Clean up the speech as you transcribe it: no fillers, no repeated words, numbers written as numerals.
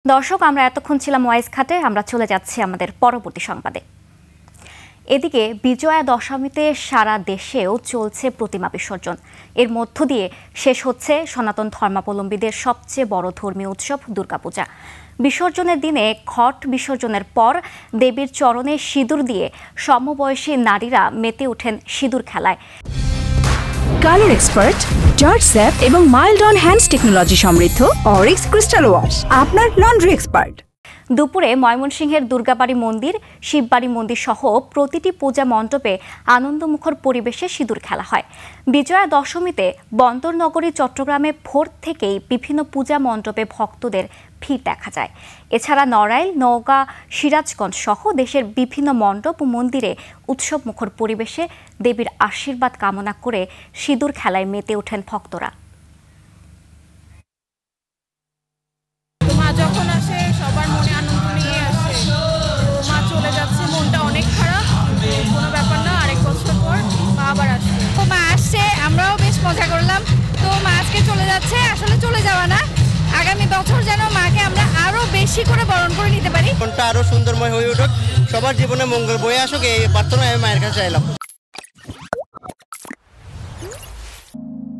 দর্শক, আমরা এতক্ষণ ছিলাম ওয়াইজ ঘাটে। আমরা চলে যাচ্ছি আমাদের পরবর্তী সংবাদে। এদিকে বিজয়া দশমীতে সারা দেশেও চলছে প্রতিমা বিসর্জন। এর মধ্য দিয়ে শেষ হচ্ছে সনাতন ধর্মাবলম্বীদের সবচেয়ে বড় ধর্মীয় উৎসব দুর্গাপূজা। বিসর্জনের দিনে ঘট বিসর্জনের পর দেবীর চরণে সিঁদুর দিয়ে সমবয়সী নারীরা মেতে ওঠেন সিঁদুর খেলায়। কালার এক্সপার্ট, জর্জ স্যাপ এবং মাইল্ড অন হ্যান্ডস টেকনোলজি সমৃদ্ধ অরিক্স ক্রিস্টাল ওয়াশ আপনার লন্ড্রি এক্সপার্ট। দুপুরে ময়মনসিংহের দুর্গাবাড়ি মন্দির, শিববাড়ি মন্দির সহ প্রতিটি পূজা মণ্ডপে আনন্দমুখর পরিবেশে সিঁদুর খেলা হয়। বিজয়া দশমীতে বন্দরনগরী চট্টগ্রামে ভোর থেকেই বিভিন্ন পূজা মণ্ডপে ভক্তদের ভিড় দেখা যায়। এছাড়া নড়াইল, নওগাঁ, সিরাজগঞ্জ সহ দেশের বিভিন্ন মণ্ডপ ও মন্দিরে উৎসবমুখর পরিবেশে দেবীর আশীর্বাদ কামনা করে সিঁদুর খেলায় মেতে ওঠেন ভক্তরা। যখন আসে সবার মনে আনন্দ নিয়ে আসে। মা চলে যাচ্ছে, মনটা অনেক খারাপ, কোনো ব্যাপার না, আরেক বছর পর মা আবার আসবে। তো মা আসছে, আমরাও বেশ মজা করলাম। তো মা আজকে চলে যাচ্ছে, আসলে চলে যাওয়া না, আগামী বছর যেন মাকে আমরা আরো বেশি করে বরণ করে নিতে পারি। মনটা আরো সুন্দরময় হয়ে উঠুক, সবার জীবনে মঙ্গল বয়ে আসুক, এই প্রার্থনা আমি মায়ের কাছে চাইলাম।